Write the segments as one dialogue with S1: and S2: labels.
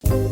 S1: Hello,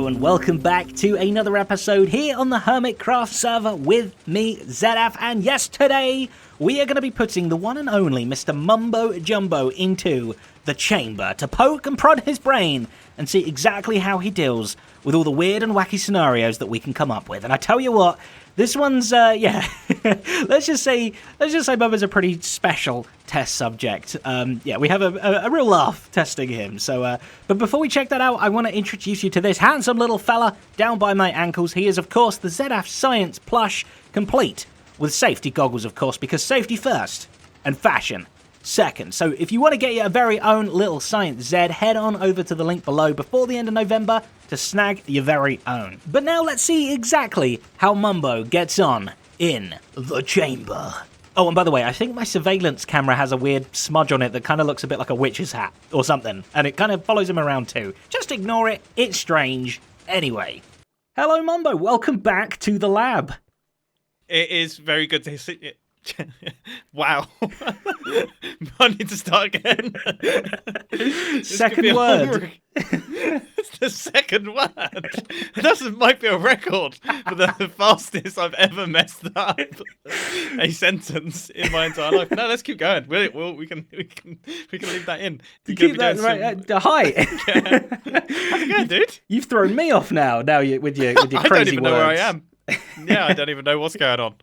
S1: and welcome back to another episode here on the Hermitcraft server with me, Zedaf, and yes, today we are going to be putting the one and only Mr. Mumbo Jumbo into the chamber to poke and prod his brain and see exactly how he deals with all the weird and wacky scenarios that we can come up with. And I tell you what, this one's, let's just say Mumbo's a pretty special test subject. We have a real laugh testing him. So, but before we check that out, I want to introduce you to this handsome little fella down by my ankles. He is, of course, the Zedaf Science plush, complete with safety goggles, of course, because safety first and fashion second. So if you want to get your very own little Science Zed, head on over to the link below before the end of November to snag your very own. But now let's see exactly how Mumbo gets on in the chamber. Oh, and by the way, I think my surveillance camera has a weird smudge on it that kind of looks a bit like a witch's hat or something, and it kind of follows him around too. Just ignore it, it's strange. Anyway. Hello Mumbo, welcome back to the lab.
S2: It is very good to see you. Wow. I need to start again.
S1: Second word.
S2: It's the second word. That might be a record for the fastest I've ever messed up a sentence in my entire life. No, let's keep going. We can leave that in.
S1: You keep that right. Hi.
S2: How's it going, dude?
S1: You've thrown me off now. With your crazy words.
S2: I don't even know where I am. Yeah, I don't even know what's going on.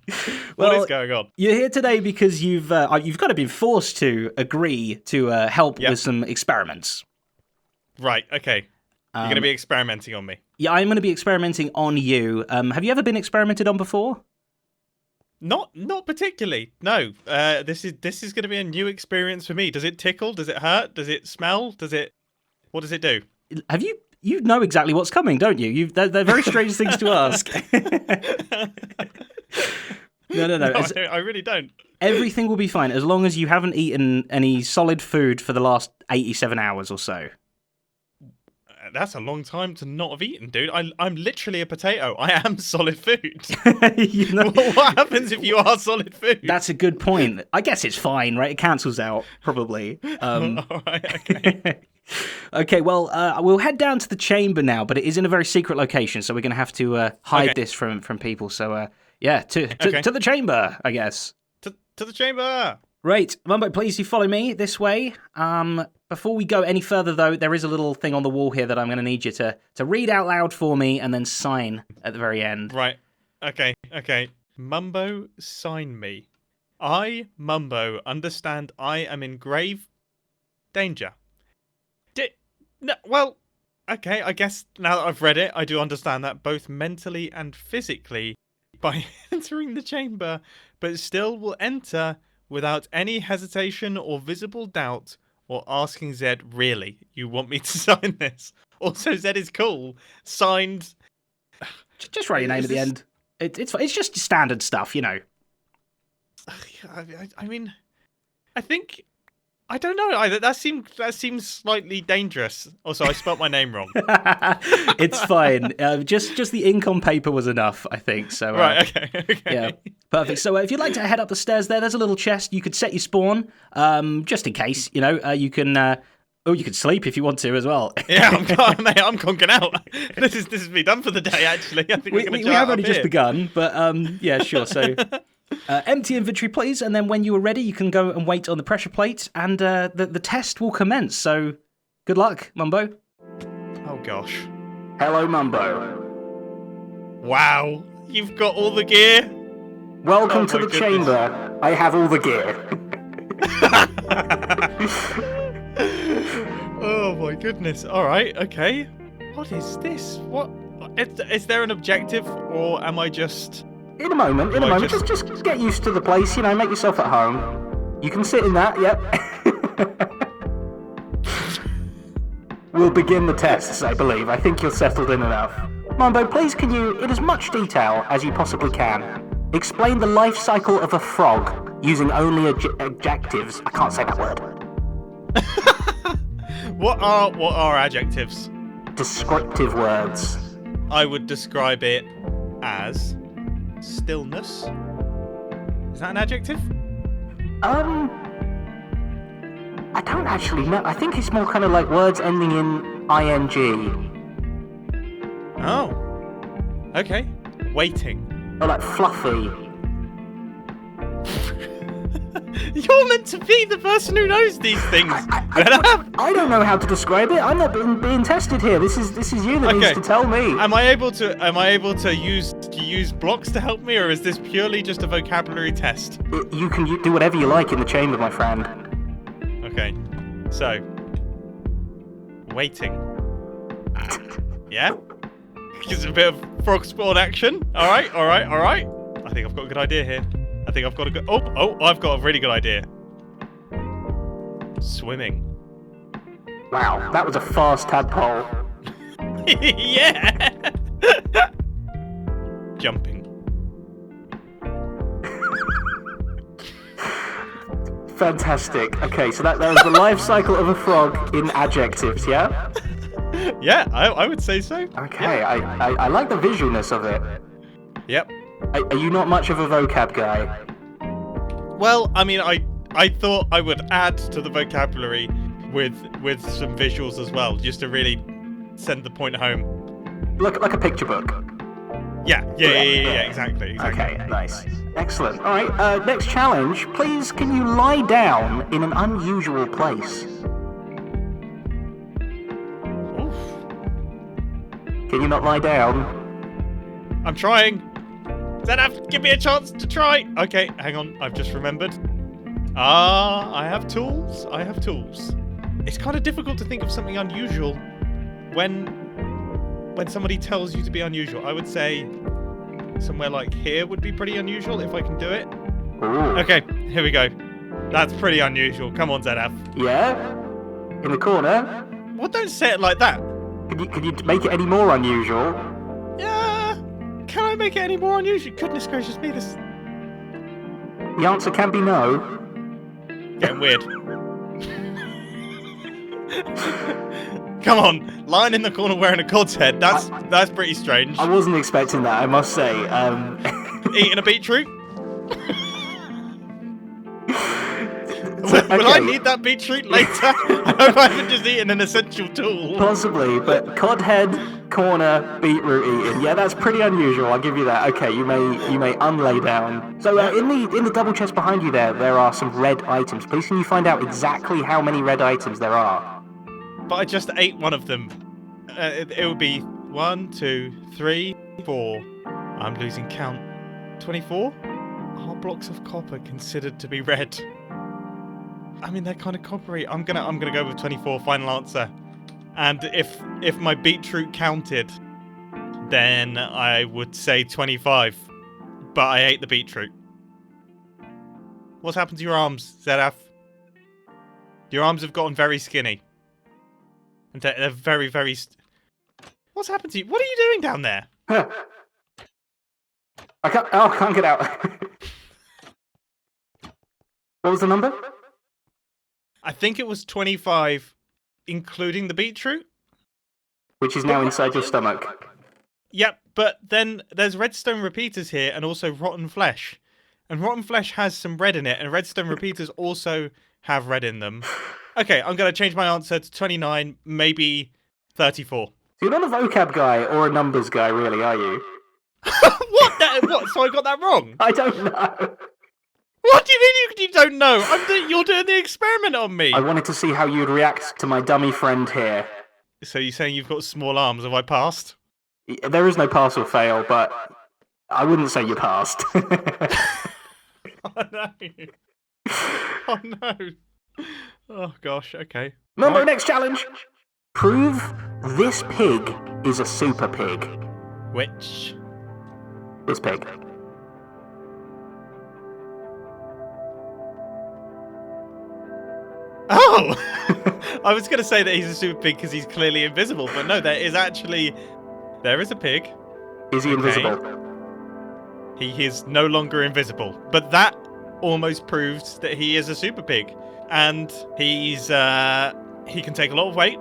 S2: What is going on?
S1: You're here today because you've kind of been forced to agree to help with some experiments.
S2: Right, okay. You're going to be experimenting on me.
S1: Yeah, I'm going to be experimenting on you. Have you ever been experimented on before?
S2: Not particularly. No. This is going to be a new experience for me. Does it tickle? Does it hurt? Does it smell? What does it do?
S1: Have you? You know exactly what's coming, don't you? They're very strange things to ask. No.
S2: I really don't.
S1: Everything will be fine as long as you haven't eaten any solid food for the last 87 hours or so.
S2: That's a long time to not have eaten, dude. I'm literally a potato. I am solid food. What happens if you are solid food?
S1: That's a good point. I guess it's fine, right? It cancels out, probably.
S2: All right, okay.
S1: Okay, well, we'll head down to the chamber now, but it is in a very secret location, so we're going to have to hide this from people. So, to the chamber, I guess.
S2: To the chamber!
S1: Right, Mumbo, please you follow me this way. Before we go any further, though, there is a little thing on the wall here that I'm going to need you to read out loud for me and then sign at the very end.
S2: Right, okay. Mumbo, sign me. I, Mumbo, understand I am in grave danger. No, well, okay, I guess now that I've read it, I do understand that both mentally and physically by entering the chamber, but still will enter without any hesitation or visible doubt or asking Zed, really, you want me to sign this? Also, Zed is cool. Signed.
S1: Just write your name at the end. It's just standard stuff, you know.
S2: I mean, I think... I don't know either. That seems slightly dangerous. Also, I spelt my name wrong.
S1: It's fine. Just the ink on paper was enough, I think. So
S2: right. Okay.
S1: Yeah. Perfect. So if you'd like to head up the stairs, there's a little chest. You could set your spawn, just in case. You know, you can. You could sleep if you want to as well.
S2: Yeah, I'm conking out. This is me done for the day. Actually, I think we
S1: have only just begun, but yeah, sure. So. Empty inventory, please, and then when you are ready, you can go and wait on the pressure plate, and the test will commence. So, good luck, Mumbo.
S2: Oh, gosh.
S1: Hello, Mumbo.
S2: Wow, you've got all the gear?
S1: Welcome to the chamber. I have all the gear.
S2: Oh, my goodness. All right, okay. What is this? What? Is there an objective, or am I just...
S1: In a moment. Just get used to the place, you know, make yourself at home. You can sit in that, yep. We'll begin the tests, I believe. I think you're settled in enough. Mumbo, please can you, in as much detail as you possibly can, explain the life cycle of a frog using only adjectives. I can't say that word.
S2: What are adjectives?
S1: Descriptive words.
S2: I would describe it as stillness. Is that an adjective?
S1: I don't actually know. I think it's more kind of like words ending in ing.
S2: Oh. Okay. Waiting.
S1: Or like fluffy.
S2: You're meant to be the person who knows these things.
S1: I don't know how to describe it. I'm not being tested here. This is you that needs to tell me.
S2: Am I able to use blocks to help me, or is this purely just a vocabulary test?
S1: You can do whatever you like in the chamber, my friend.
S2: Okay. So, waiting. Yeah? Gives a bit of frog spawn action. Alright. I think I've got a good idea here. I've got a really good idea. Swimming.
S1: Wow, that was a fast tadpole.
S2: Yeah! Jumping.
S1: Fantastic. Okay, so that was the life cycle of a frog in adjectives, yeah?
S2: Yeah, I would say so.
S1: Okay,
S2: yeah.
S1: I like the visualness of it.
S2: Yep.
S1: Are you not much of a vocab guy?
S2: Well, I mean, I thought I would add to the vocabulary with some visuals as well, just to really send the point home.
S1: Like a picture book.
S2: Yeah, exactly.
S1: Okay, nice. Excellent. All right, next challenge. Please, can you lie down in an unusual place?
S2: Oof.
S1: Can you not lie down?
S2: I'm trying. Zanaf, give me a chance to try. Okay, hang on. I've just remembered. I have tools. It's kind of difficult to think of something unusual when somebody tells you to be unusual. I would say somewhere like here would be pretty unusual if I can do it.
S1: Ooh.
S2: Okay, here we go. That's pretty unusual. Come on, Zanaf.
S1: Yeah? In the corner?
S2: Well, don't say it like that.
S1: Could you make it any more unusual?
S2: Yeah. Can I make it any more unusual? Goodness gracious me, this...
S1: The answer can be no.
S2: Getting weird. Come on, lying in the corner wearing a cod's head. That's pretty strange.
S1: I wasn't expecting that, I must say.
S2: Eating a beetroot? Will I need that beetroot later? I hope I haven't just eaten an essential tool.
S1: Possibly, but cod head, corner, beetroot eating. Yeah, that's pretty unusual. I'll give you that. Okay, you may unlay down. So in the double chest behind you there are some red items. Please can you find out exactly how many red items there are?
S2: But I just ate one of them. It would be 1, 2, 3, 4. I'm losing count. 24? Are blocks of copper considered to be red? I mean, they're kind of coppery. I'm gonna go with 24. Final answer. And if my beetroot counted, then I would say 25. But I ate the beetroot. What's happened to your arms, Zedaf? Your arms have gotten very skinny. And they're very, very... What's happened to you? What are you doing down there?
S1: I can't get out. What was the number?
S2: I think it was 25, including the beetroot.
S1: Which is now inside your stomach.
S2: Yep, but then there's redstone repeaters here and also rotten flesh. And rotten flesh has some red in it, and redstone repeaters also have red in them. Okay, I'm going to change my answer to 29, maybe 34.
S1: You're not a vocab guy or a numbers guy, really, are you?
S2: What? So I got that wrong?
S1: I don't know.
S2: What do you mean you don't know? You're doing the experiment on me.
S1: I wanted to see how you'd react to my dummy friend here.
S2: So you're saying you've got small arms? Have I passed?
S1: There is no pass or fail, but I wouldn't say you passed.
S2: Oh no. Oh no. Oh gosh, okay.
S1: Remember, next challenge. Prove this pig is a super pig.
S2: Which?
S1: This pig.
S2: Oh! I was going to say that he's a super pig because he's clearly invisible, but no, there is a pig.
S1: Is he invisible?
S2: He is no longer invisible, but that almost proves that he is a super pig. And he can take a lot of weight.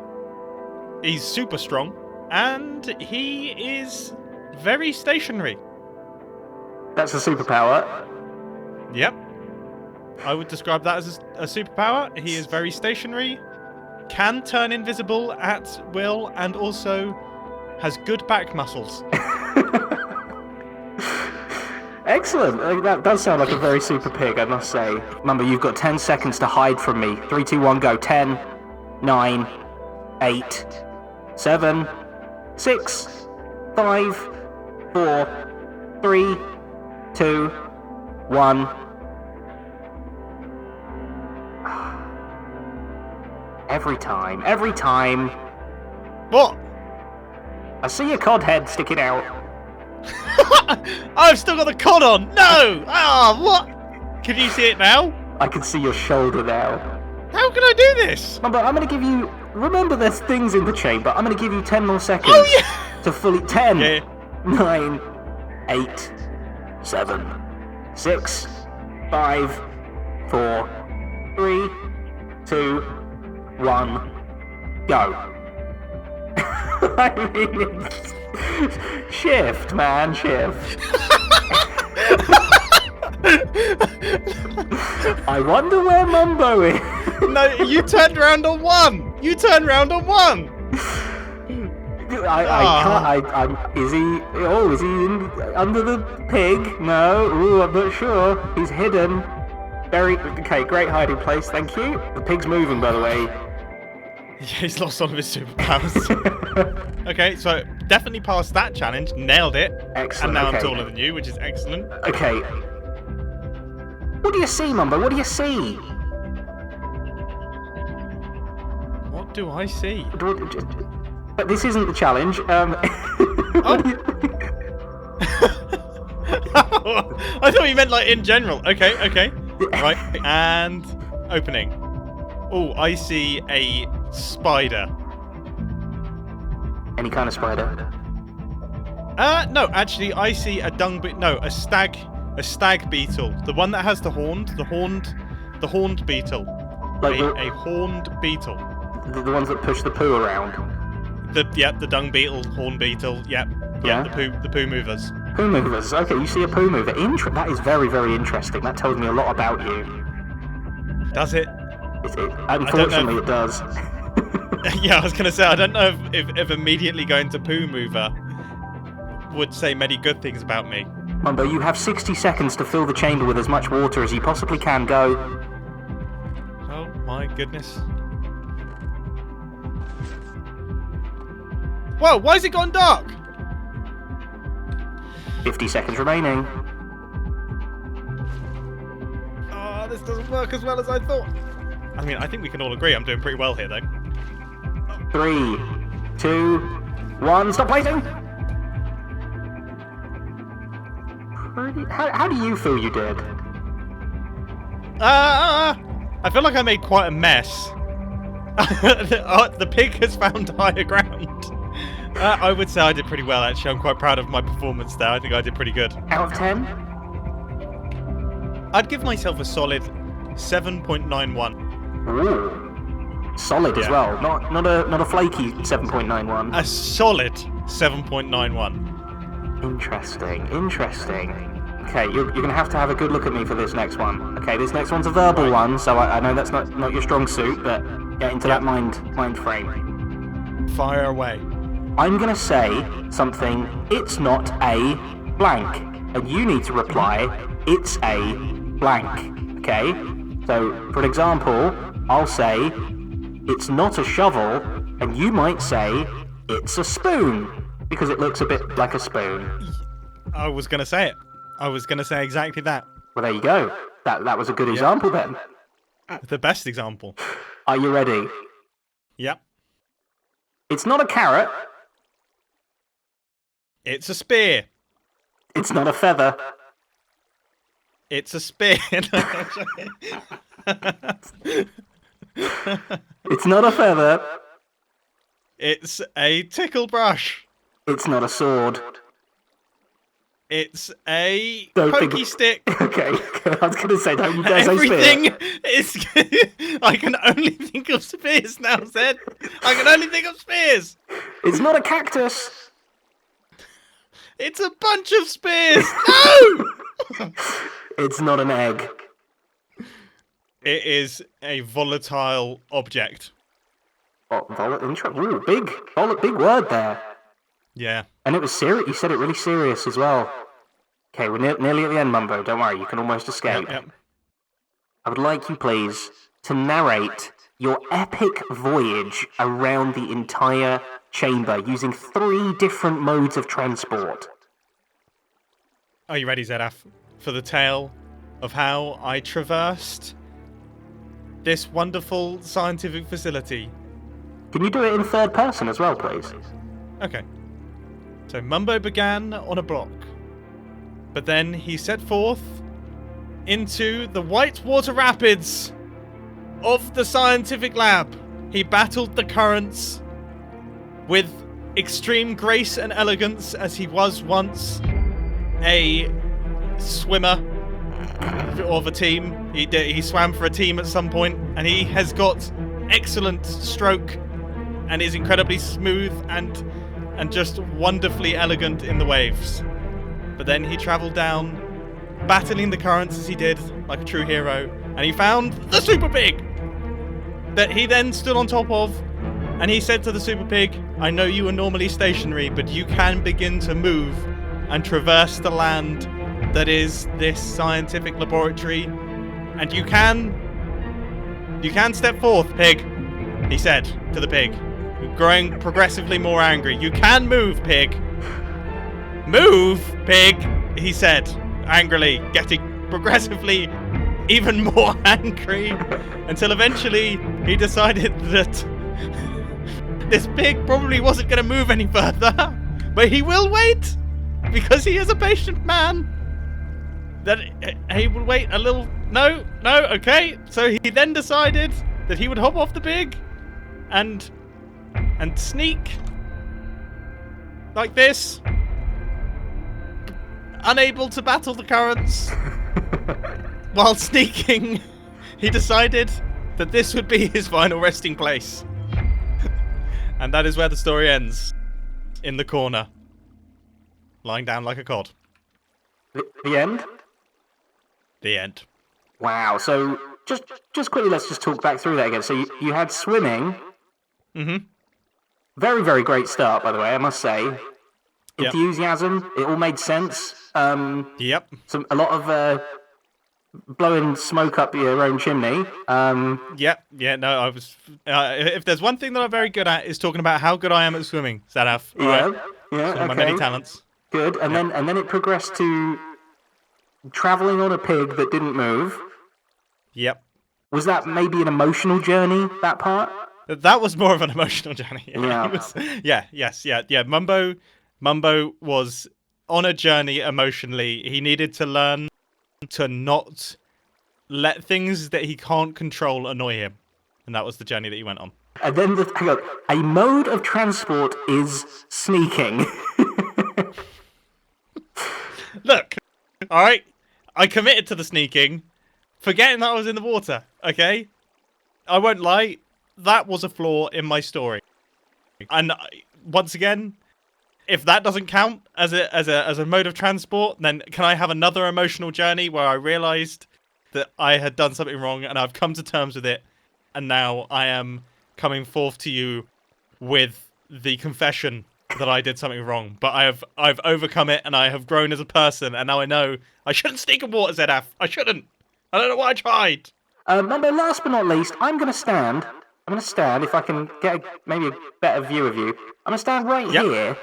S2: He's super strong, and he is very stationary.
S3: That's a superpower.
S2: Yep. I would describe that as a superpower. He is very stationary, can turn invisible at will, and also has good back muscles.
S3: Excellent. That does sound like a very super pig, I must say. Remember, you've got 10 seconds to hide from me. 3, 2, 1, go. 10, 9, 8, 7, 6, 5, 4, 3, 2, 1. Every time.
S2: What?
S3: I see a cod head sticking out.
S2: I've still got the cod on! No! Ah, what? Can you see it now?
S3: I can see your shoulder now.
S2: How can I do this?
S3: Remember, I'm going to give you... Remember, there's things in the chamber. I'm going to give you 10 more seconds.
S2: Oh, yeah!
S3: To fully... 10,
S2: Yeah.
S3: 9, 8, 7, 6, 5, 4, 3, 2, 1, go. I mean, shift, man, shift. I wonder where Mumbo is.
S2: No, you turned around on one! You turned around on one!
S3: Is he under the pig? No, ooh, I'm not sure. He's hidden. Okay, great hiding place, thank you. The pig's moving, by the way.
S2: Yeah, he's lost one of his superpowers. Okay, so definitely passed that challenge, nailed it.
S3: Excellent.
S2: And now
S3: okay.
S2: I'm taller than you, which is excellent.
S3: Okay. What do you see, Mumbo? What do you see?
S2: What do I see?
S3: But this isn't the challenge.
S2: Oh. I thought you meant like in general. Okay. Right, and opening. Oh, I see a spider.
S3: Any kind of spider?
S2: No, actually, I see a a stag beetle. The one that has the horned beetle.
S3: Like
S2: A horned beetle.
S3: the ones that push the poo around.
S2: The dung beetle, horn beetle. Yep.
S3: Yeah?
S2: The poo movers.
S3: Poo movers. Okay, you see a poo mover. That is very, very interesting. That tells me a lot about you.
S2: Does it?
S3: Unfortunately, it does.
S2: Yeah, I was gonna say I don't know if immediately going to poo mover would say many good things about me.
S3: Mumbo, you have 60 seconds to fill the chamber with as much water as you possibly can. Go.
S2: Oh my goodness. Whoa, why has it gone dark?
S3: 50 seconds remaining.
S2: Oh, this doesn't work as well as I thought. I mean, I think we can all agree I'm doing pretty well here, though.
S3: 3, 2, 1. Stop waiting. How do you feel you did?
S2: I feel like I made quite a mess. The pig has found higher ground. I would say I did pretty well, actually. I'm quite proud of my performance there. I think I did pretty good.
S3: Out of 10?
S2: I'd give myself a solid 7.91.
S3: Ooh. Solid as
S2: Yeah.
S3: well. Not a flaky 7.91.
S2: A solid 7.91.
S3: Interesting. Okay, you're going to have a good look at me for this next one. Okay, this next one's a verbal one, so I know that's not your strong suit, but get into that mind frame.
S2: Fire away.
S3: I'm going to say something, it's not a blank, and you need to reply, it's a blank, okay? So, for example, I'll say, it's not a shovel, and you might say, it's a spoon, because it looks a bit like a spoon.
S2: I was going to say it. I was going to say exactly that.
S3: Well, there you go. That was a good example then.
S2: The best example.
S3: Are you ready?
S2: Yep.
S3: It's not a carrot.
S2: It's a spear.
S3: It's not a feather.
S2: It's a spear.
S3: It's not a feather.
S2: It's a tickle brush.
S3: It's not a sword.
S2: It's a
S3: Don't think
S2: pokey
S3: of-
S2: stick.
S3: Okay, I was going to say, don't you dare say spear.
S2: Everything is. I can only think of spears now, Zed. I can only think of spears.
S3: It's not a cactus.
S2: It's a bunch of spears. No!
S3: It's not an egg.
S2: It is a volatile object.
S3: Oh, ooh, big word there.
S2: Yeah.
S3: And it was serious. You said it really serious as well. Okay, we're nearly at the end, Mumbo. Don't worry, you can almost escape.
S2: Yep.
S3: I would like you, please, to narrate your epic voyage around the entire chamber using 3 different modes of transport.
S2: Are you ready, Zedaf, for the tale of how I traversed this wonderful scientific facility?
S3: Can you do it in third person as well, please?
S2: Okay. So Mumbo began on a block, but then he set forth into the whitewater rapids of the scientific lab. He battled the currents with extreme grace and elegance, as he was once a swimmer of a team. He swam for a team at some point, and he has got excellent stroke and is incredibly smooth and just wonderfully elegant in the waves. But then he travelled down, battling the currents as he did, like a true hero, and he found the Super Pig that he then stood on top of, and he said to the Super Pig, I know you are normally stationary, but you can begin to move and traverse the land that is this scientific laboratory, and you can step forth, Pig, he said to the pig, growing progressively more angry. You can move, Pig. Move, Pig, he said, angrily, getting progressively even more angry, until eventually he decided that this pig probably wasn't going to move any further, but he will wait, because he is a patient man, that he will wait a little. No, okay. So he then decided that he would hop off the pig and sneak like this, unable to battle the currents. While sneaking, he decided that this would be his final resting place. And that is where the story ends. In the corner. Lying down like a cod.
S3: The end?
S2: The end.
S3: Wow, so just quickly, let's just talk back through that again. So you had swimming.
S2: Mm-hmm.
S3: Very, very great start, by the way, I must say.
S2: Yep.
S3: Enthusiasm, it all made sense.
S2: Yep.
S3: A lot of blowing smoke up your own chimney.
S2: Yep. Yeah, no, I was... if there's one thing that I'm very good at, is talking about how good I am at swimming, Zadaf.
S3: Yeah,
S2: It's one of my many talents.
S3: Good, and then it progressed to travelling on a pig that didn't move.
S2: Yep.
S3: Was that maybe an emotional journey, that part?
S2: That was more of an emotional journey.
S3: Yeah.
S2: Yeah. Mumbo was on a journey emotionally. He needed to learn to not let things that he can't control annoy him. And that was the journey that he went on.
S3: And then, hang on, a mode of transport is sneaking.
S2: Look, alright, I committed to the sneaking, forgetting that I was in the water, okay? I won't lie, that was a flaw in my story. And once again, if that doesn't count as a mode of transport, then can I have another emotional journey where I realised that I had done something wrong and I've come to terms with it, and now I am coming forth to you with the confession that I did something wrong, but I've overcome it and I have grown as a person, and now I know I shouldn't sneak in water, Zedaf. I shouldn't. I don't know why I tried.
S3: Remember, last but not least, I'm going to stand, if I can get maybe a better view of you. I'm going to stand right here,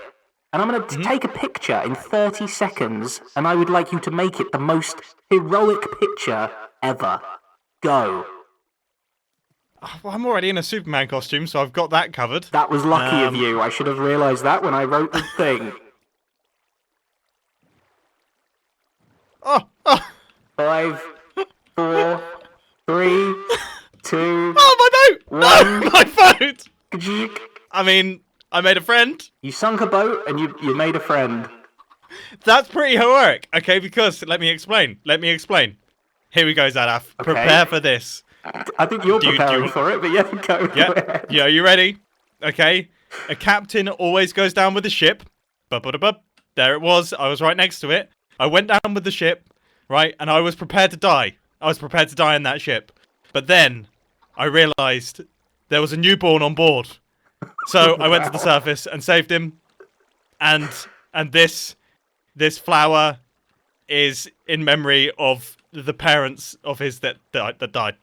S3: and I'm going to take a picture in 30 seconds, and I would like you to make it the most heroic picture ever. Go.
S2: Well, I'm already in a Superman costume, so I've got that covered.
S3: That was lucky of you. I should have realised that when I wrote the thing.
S2: Oh.
S3: 5, 4, 3, 2.
S2: Oh, my boat!
S3: 1.
S2: No, my boat! I mean, I made a friend.
S3: You sunk a boat and you made a friend.
S2: That's pretty heroic, okay? Because let me explain. Here we go, Zadaf.
S3: Okay.
S2: Prepare for this.
S3: I think you're preparing for it, but yeah, go.
S2: Yeah, you ready? Okay. A captain always goes down with the ship. There it was. I was right next to it. I went down with the ship. right? And I was prepared to die. I was prepared to die in that ship. But then I realised there was a newborn on board. So I went to the surface and saved him. And this flower is in memory of the parents of his that died.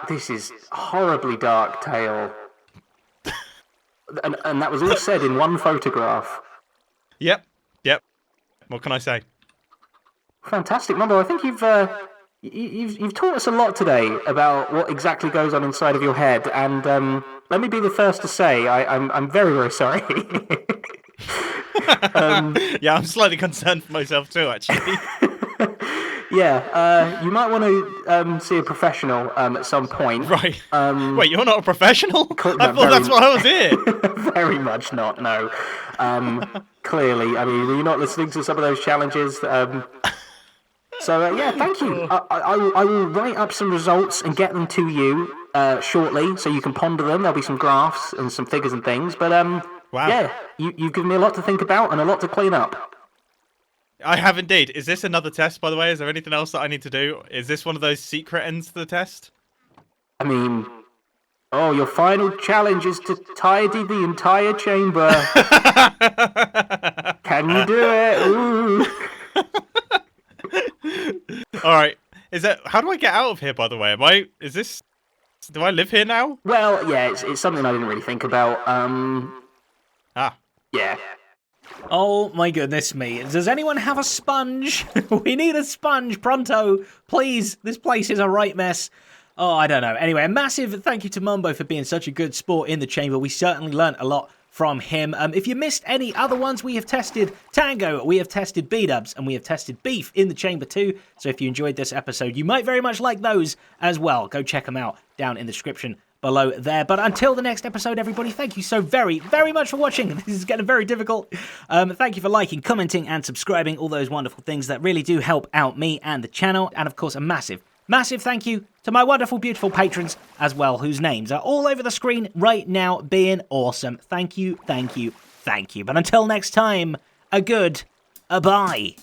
S3: This is a horribly dark tale. and that was all said in one photograph.
S2: Yep. What can I say?
S3: Fantastic, Mumbo. I think you've taught us a lot today about what exactly goes on inside of your head, and let me be the first to say I'm very, very sorry.
S2: Yeah, I'm slightly concerned for myself too, actually.
S3: Yeah, you might want to see a professional at some point.
S2: Right. Wait, you're not a professional? I thought that's why I was here.
S3: Very much not, no. Clearly, I mean, you're not listening to some of those challenges. So, yeah, thank you. I will write up some results and get them to you shortly, so you can ponder them. There'll be some graphs and some figures and things. But,
S2: wow.
S3: Yeah, you've given me a lot to think about and a lot to clean up.
S2: I have indeed. Is this another test, by the way? Is there anything else that I need to do? Is this one of those secret ends to the test?
S3: I mean, your final challenge is to tidy the entire chamber. Can you do it? Ooh.
S2: All right. How do I get out of here, by the way? Do I live here now?
S3: Well, yeah, it's something I didn't really think about. Yeah.
S1: Oh my goodness me. Does anyone have a sponge? We need a sponge, pronto. Please, this place is a right mess. Oh, I don't know. Anyway, a massive thank you to Mumbo for being such a good sport in the chamber. We certainly learnt a lot from him. If you missed any other ones, we have tested Tango, we have tested B-dubs, and we have tested Beef in the chamber too. So if you enjoyed this episode, you might very much like those as well. Go check them out down in the description below there. But until the next episode, everybody, thank you so very, very much for watching. This is getting very difficult. Thank you for liking, commenting, and subscribing. All those wonderful things that really do help out me and the channel. And of course, a massive thank you to my wonderful, beautiful patrons as well, whose names are all over the screen right now, being awesome. Thank you, thank you, thank you. But until next time, a bye.